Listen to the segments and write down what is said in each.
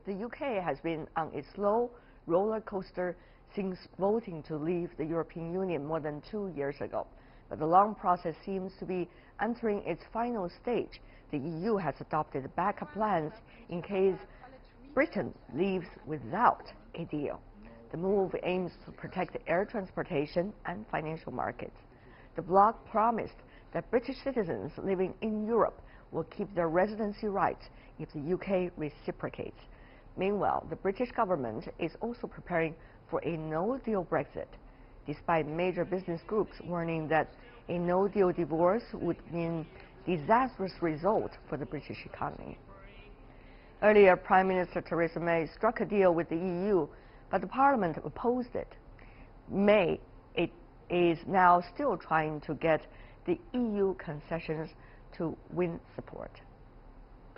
The UK has been on its slow roller coaster since voting to leave the European Union more than 2 years ago. But the long process seems to be entering its final stage. The EU has adopted backup plans in case Britain leaves without a deal. The move aims to protect air transportation and financial markets. The bloc promised that British citizens living in Europe will keep their residency rights if the UK reciprocates. Meanwhile, the British government is also preparing for a no-deal Brexit, despite major business groups warning that a no-deal divorce would mean disastrous result for the British economy. Earlier, Prime Minister Theresa May struck a deal with the EU, but the Parliament opposed it. May is now still trying to get the EU concessions to win support.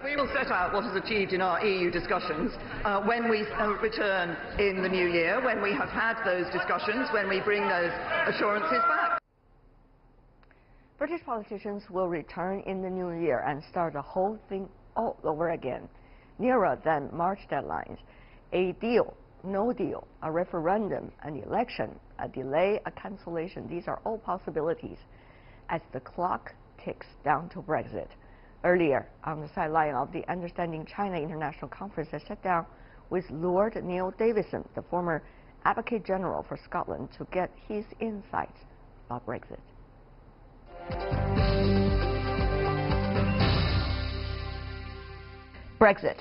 We will set out what is achieved in our EU discussions when we return in the new year, when we have had those discussions, when we bring those assurances back. British politicians will return in the new year and start the whole thing all over again. Nearer than March deadlines, a deal, no deal, a referendum, an election, a delay, a cancellation, these are all possibilities as the clock ticks down to Brexit. Earlier, on the sideline of the Understanding China International Conference, I sat down with Lord Neil Davidson, the former Advocate General for Scotland, to get his insights about Brexit. Brexit.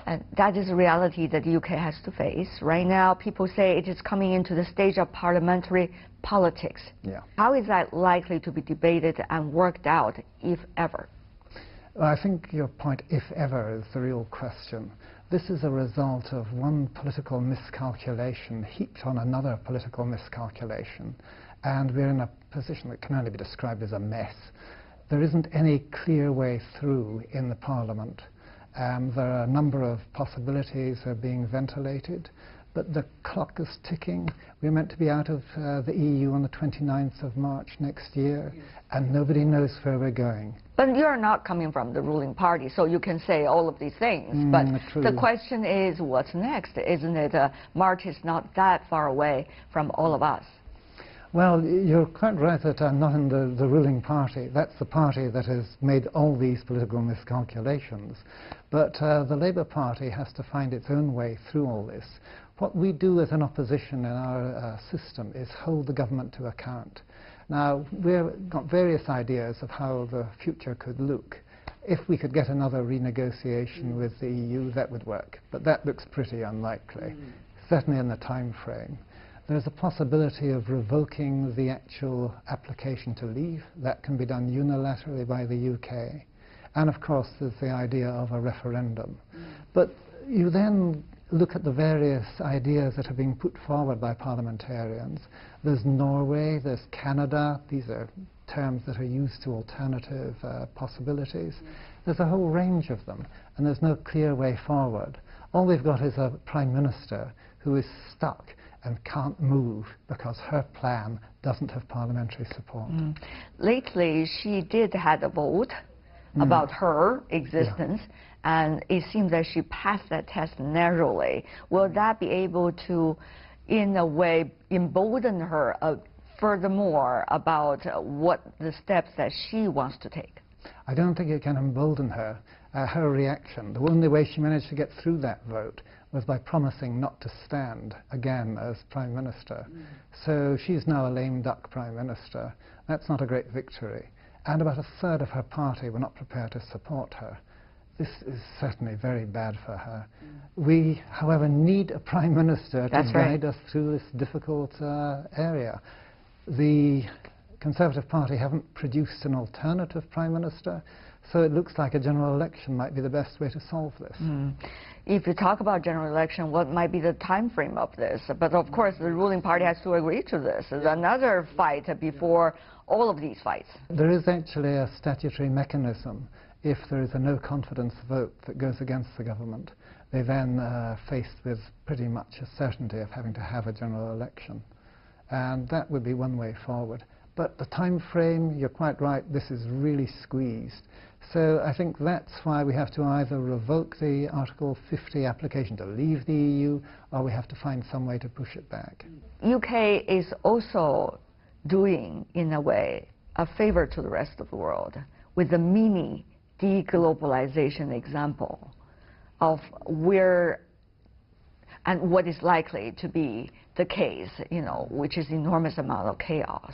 And that is a reality that the UK has to face. Right now, people say it is coming into the stage of parliamentary politics. Yeah. How is that likely to be debated and worked out, if ever? Well, I think your point, if ever, is the real question. This is a result of one political miscalculation heaped on another political miscalculation. And we're in a position that can only be described as a mess. There isn't any clear way through in the Parliament. There are a number of possibilities that are being ventilated, but the clock is ticking. We're meant to be out of the EU on the 29th of March next year, and nobody knows where we're going. But you're not coming from the ruling party, so you can say all of these things. But true. The question is, what's next? Isn't it March is not that far away from all of us? Well, you're quite right that I'm not in the ruling party. That's the party that has made all these political miscalculations. But the Labour Party has to find its own way through all this. What we do as an opposition in our system is hold the government to account. Now, we've got various ideas of how the future could look. If we could get another renegotiation with the EU, that would work. But that looks pretty unlikely, certainly in the time frame. There's a possibility of revoking the actual application to leave. That can be done unilaterally by the UK. And of course, there's the idea of a referendum. But you then look at the various ideas that are being put forward by parliamentarians. There's Norway, there's Canada. These are terms that are used to alternative possibilities. There's a whole range of them, and there's no clear way forward. All we've got is a Prime Minister who is stuck and can't move because her plan doesn't have parliamentary support. Lately, she did have a vote about her existence, and it seems that she passed that test narrowly. Will that be able to, in a way, embolden her furthermore about what the steps that she wants to take? I don't think it can embolden her. Her reaction, the only way she managed to get through that vote was by promising not to stand again as Prime Minister. So she's now a lame duck Prime Minister. That's not a great victory. And about a third of her party were not prepared to support her. This is certainly very bad for her. We, however, need a Prime Minister to guide us through this difficult area. The Conservative Party haven't produced an alternative Prime Minister, so it looks like a general election might be the best way to solve this. If you talk about general election, what might be the time frame of this? But of course, the ruling party has to agree to this. There's another fight before all of these fights. There is actually a statutory mechanism. If there is a no confidence vote that goes against the government, they then faced with pretty much a certainty of having to have a general election. And that would be one way forward. But the time frame, you're quite right, this is really squeezed. So I think that's why we have to either revoke the Article 50 application to leave the EU, or we have to find some way to push it back. UK is also doing, in a way, a favor to the rest of the world with the mini deglobalization example of where and what is likely to be the case, you know, which is enormous amount of chaos.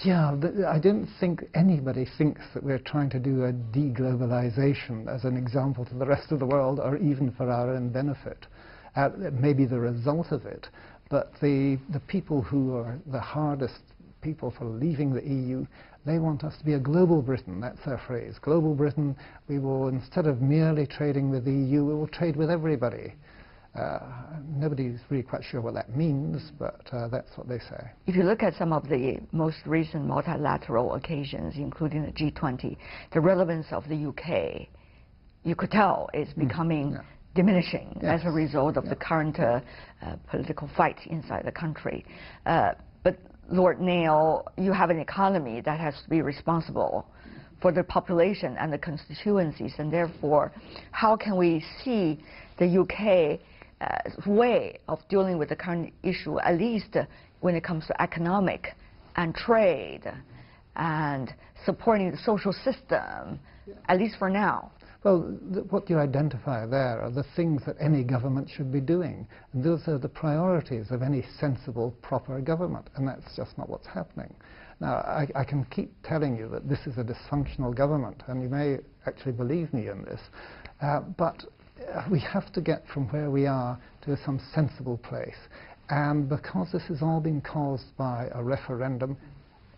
Yeah, I don't think anybody thinks that we're trying to do a deglobalization as an example to the rest of the world, or even for our own benefit. It may be the result of it, but the people who are the hardest people for leaving the EU, they want us to be a global Britain. That's their phrase. Global Britain, we will, instead of merely trading with the EU, we will trade with everybody. Nobody's really quite sure what that means, but that's what they say. If you look at some of the most recent multilateral occasions, including the G20, the relevance of the UK, you could tell, is becoming diminishing as a result of the current political fight inside the country. But Lord Neil, you have an economy that has to be responsible for the population and the constituencies, and therefore, how can we see the UK way of dealing with the current issue, at least when it comes to economic and trade and supporting the social system, at least for now? Well, what you identify there are the things that any government should be doing. And those are the priorities of any sensible, proper government. And that's just not what's happening. Now, I can keep telling you that this is a dysfunctional government, and you may actually believe me in this. But we have to get from where we are to some sensible place. And because this has all been caused by a referendum,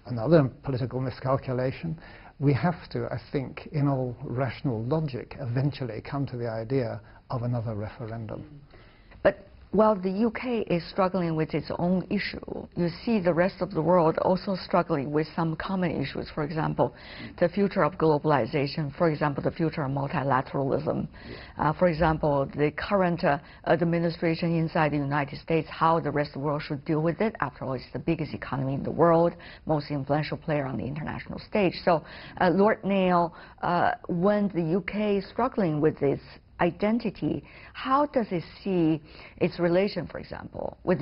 another political miscalculation, we have to, I think, in all rational logic, eventually come to the idea of another referendum. But while the UK is struggling with its own issue, you see the rest of the world also struggling with some common issues. For example, the future of globalization, for example, the future of multilateralism, for example, the current administration inside the United States, how the rest of the world should deal with it. After all, it's the biggest economy in the world, most influential player on the international stage. So, Lord Neil, when the UK is struggling with this identity, how does it see its relation, for example, with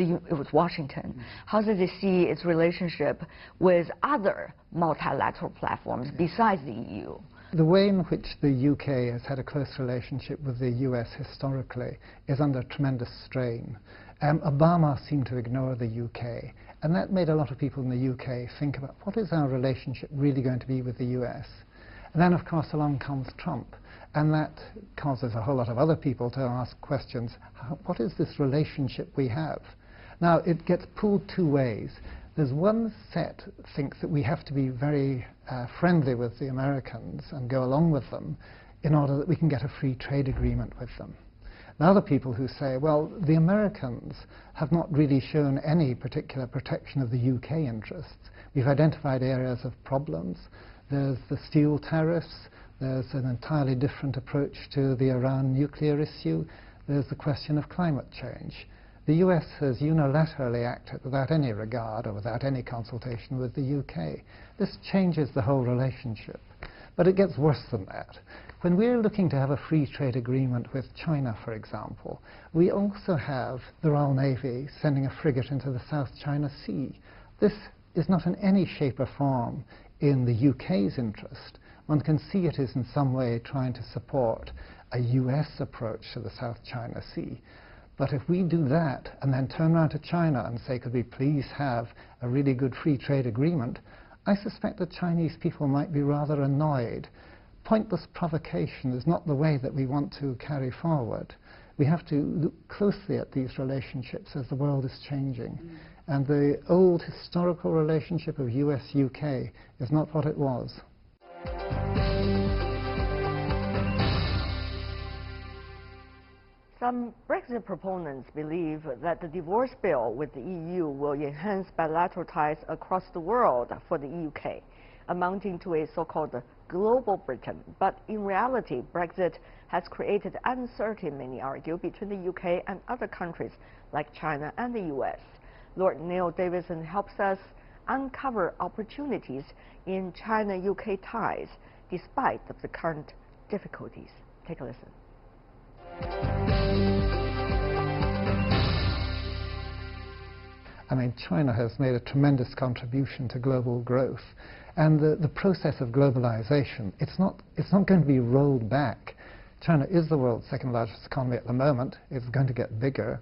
Washington? How does it see its relationship with other multilateral platforms besides the EU? The way in which the UK has had a close relationship with the US historically is under tremendous strain. Obama seemed to ignore the UK, and that made a lot of people in the UK think about what is our relationship really going to be with the US. And then, of course, along comes Trump. And that causes a whole lot of other people to ask questions. What is this relationship we have? Now, it gets pulled two ways. There's one set thinks that we have to be very friendly with the Americans and go along with them in order that we can get a free trade agreement with them. And other people who say, well, the Americans have not really shown any particular protection of the UK interests. We've identified areas of problems. There's the steel tariffs. There's an entirely different approach to the Iran nuclear issue. There's the question of climate change. The US has unilaterally acted without any regard or without any consultation with the UK. This changes the whole relationship. But it gets worse than that. When we're looking to have a free trade agreement with China, for example, we also have the Royal Navy sending a frigate into the South China Sea. This is not in any shape or form in the UK's interest. One can see it is in some way trying to support a US approach to the South China Sea. But if we do that and then turn around to China and say, could we please have a really good free trade agreement, I suspect the Chinese people might be rather annoyed. Pointless provocation is not the way that we want to carry forward. We have to look closely at these relationships as the world is changing. And the old historical relationship of US-UK is not what it was. Some Brexit proponents believe that the divorce bill with the EU will enhance bilateral ties across the world for the UK, amounting to a so-called global Britain. But in reality, Brexit has created uncertainty, many argue, between the UK and other countries like China and the US. Lord Neil Davidson helps us uncover opportunities in China-UK ties despite of the current difficulties. Take a listen. I mean, China has made a tremendous contribution to global growth. And the process of globalization, it's not going to be rolled back. China is the world's second largest economy at the moment. It's going to get bigger.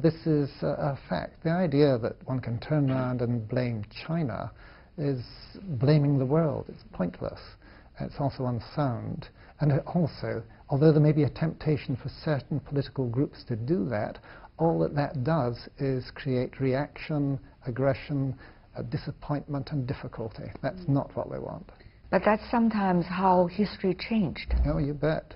This is a fact. The idea that one can turn around and blame China is blaming the world. It's pointless. It's also unsound. And also, although there may be a temptation for certain political groups to do that, all that does is create reaction, aggression, disappointment and difficulty. That's not what we want. But that's sometimes how history changed. Oh, you bet.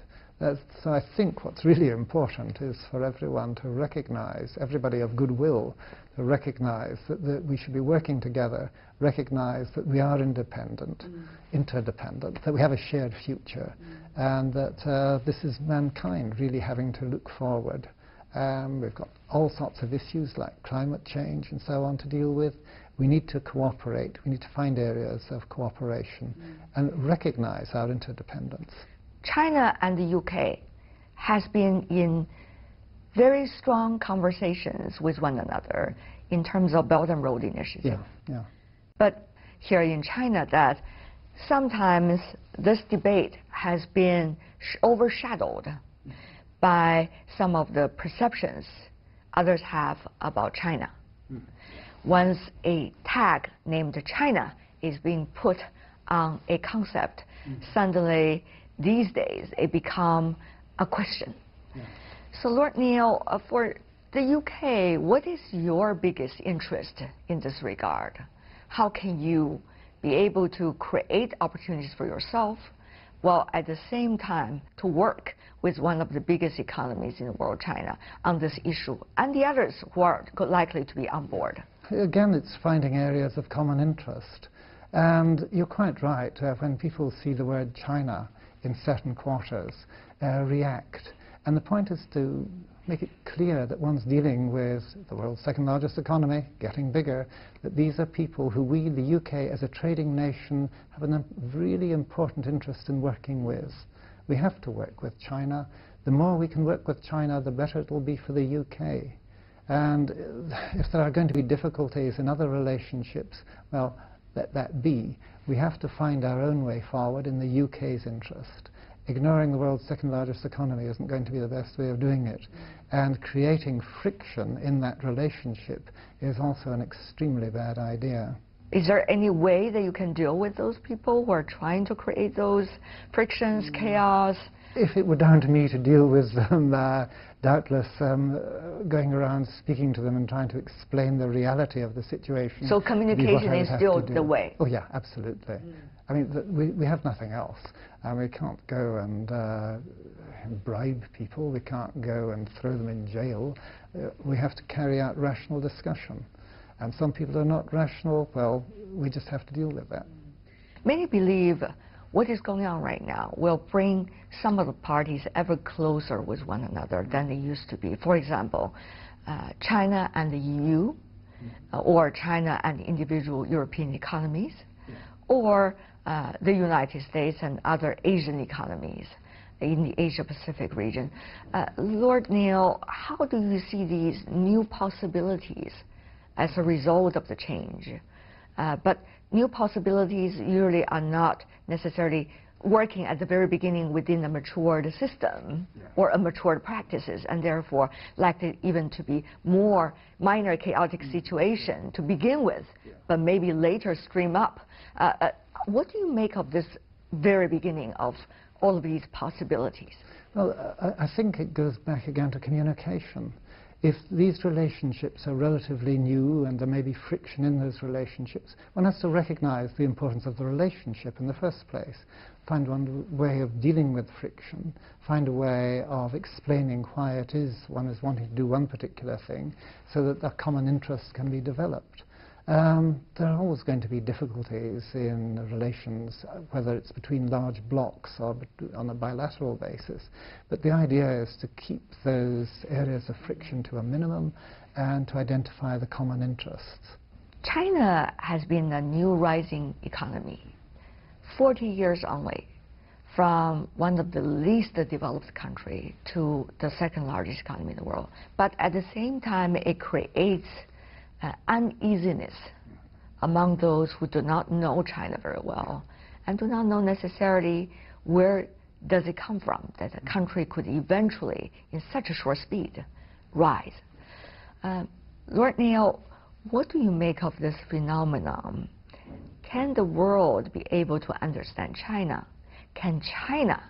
So I think what's really important is for everyone to recognize, everybody of goodwill, to recognize that we should be working together, recognize that we are independent, interdependent, that we have a shared future, and that this is mankind really having to look forward. We've got all sorts of issues like climate change and so on to deal with. We need to cooperate. We need to find areas of cooperation and recognize our interdependence. China and the UK has been in very strong conversations with one another in terms of Belt and Road Initiative. Yeah. But here in China, that sometimes this debate has been overshadowed by some of the perceptions others have about China. Once a tag named China is being put on a concept, suddenly these days it becomes a question. So Lord Neil, for the UK, what is your biggest interest in this regard? How can you be able to create opportunities for yourself while at the same time to work with one of the biggest economies in the world, China, on this issue, and the others who are likely to be on board? Again, it's finding areas of common interest. And you're quite right, when people see the word China in certain quarters, react. And the point is to make it clear that one's dealing with the world's second largest economy, getting bigger, that these are people who we, the UK, as a trading nation, have a really important interest in working with. We have to work with China. The more we can work with China, the better it will be for the UK. And if there are going to be difficulties in other relationships, well, let that be. We have to find our own way forward in the UK's interest. Ignoring the world's second largest economy isn't going to be the best way of doing it. And creating friction in that relationship is also an extremely bad idea. Is there any way that you can deal with those people who are trying to create those frictions, chaos? If it were down to me to deal with them, doubtless going around speaking to them and trying to explain the reality of the situation. So communication is still the way? Oh yeah, absolutely. I mean, we have nothing else. We can't go and bribe people. We can't go and throw them in jail. We have to carry out rational discussion. And some people are not rational. Well, we just have to deal with that. Many believe what is going on right now will bring some of the parties ever closer with one another than they used to be. For example, China and the EU, or China and individual European economies, or the United States and other Asian economies in the Asia-Pacific region. Lord Neil, how do you see these new possibilities as a result of the change? But new possibilities usually are not necessarily working at the very beginning within a matured system or a matured practices, and therefore likely even to be more minor chaotic situation to begin with, but maybe later stream up. What do you make of this very beginning of all of these possibilities? Well, I think it goes back again to communication. If these relationships are relatively new and there may be friction in those relationships, one has to recognize the importance of the relationship in the first place, find one way of dealing with friction, find a way of explaining why it is one is wanting to do one particular thing so that the common interests can be developed. There are always going to be difficulties in relations, whether it's between large blocks or on a bilateral basis. But the idea is to keep those areas of friction to a minimum and to identify the common interests. China has been a new rising economy 40 years only from one of the least developed country to the second largest economy in the world. But at the same time, it creates uneasiness among those who do not know China very well and do not know necessarily where does it come from, that a country could eventually, in such a short speed, rise. Lord Neil, what do you make of this phenomenon? Can the world be able to understand China? Can China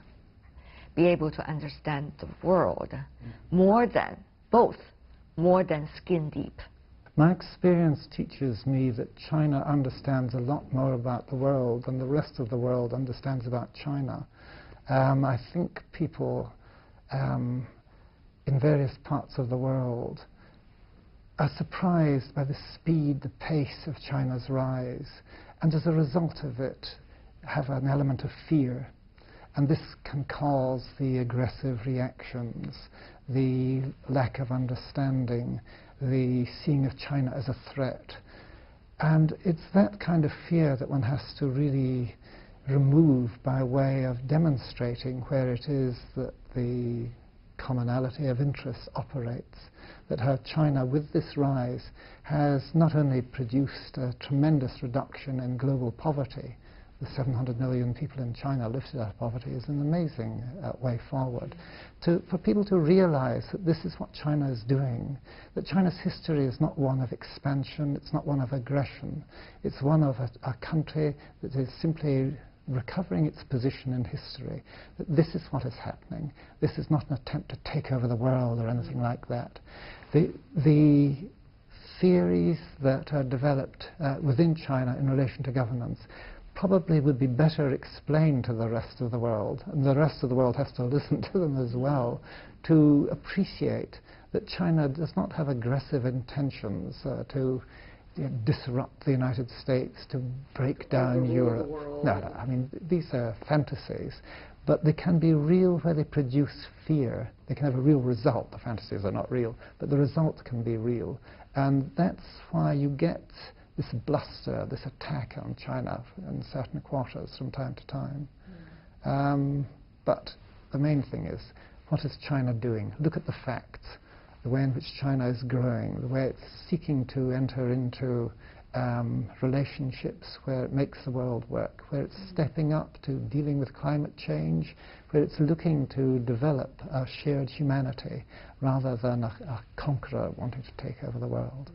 be able to understand the world more than skin deep? My experience teaches me that China understands a lot more about the world than the rest of the world understands about China. I think people in various parts of the world are surprised by the speed, the pace of China's rise, and as a result of it have an element of fear. And this can cause the aggressive reactions, the lack of understanding, the seeing of China as a threat. And it's that kind of fear that one has to really remove by way of demonstrating where it is that the commonality of interests operates, that how China, with this rise, has not only produced a tremendous reduction in global poverty. The 700 million people in China lifted out of poverty is an amazing way forward. For people to realize that this is what China is doing, that China's history is not one of expansion, it's not one of aggression, it's one of a country that is simply recovering its position in history, that this is what is happening. This is not an attempt to take over the world or anything like that. The theories that are developed within China in relation to governance probably would be better explained to the rest of the world, and the rest of the world has to listen to them as well, to appreciate that China does not have aggressive intentions to disrupt the United States, to break down Europe. No, I mean, these are fantasies, but they can be real where they produce fear. They can have a real result. The fantasies are not real, but the result can be real. And that's why you get this bluster, this attack on China in certain quarters from time to time. But the main thing is, what is China doing? Look at the facts, the way in which China is growing, the way it's seeking to enter into relationships where it makes the world work, where it's stepping up to dealing with climate change, where it's looking to develop a shared humanity rather than a conqueror wanting to take over the world.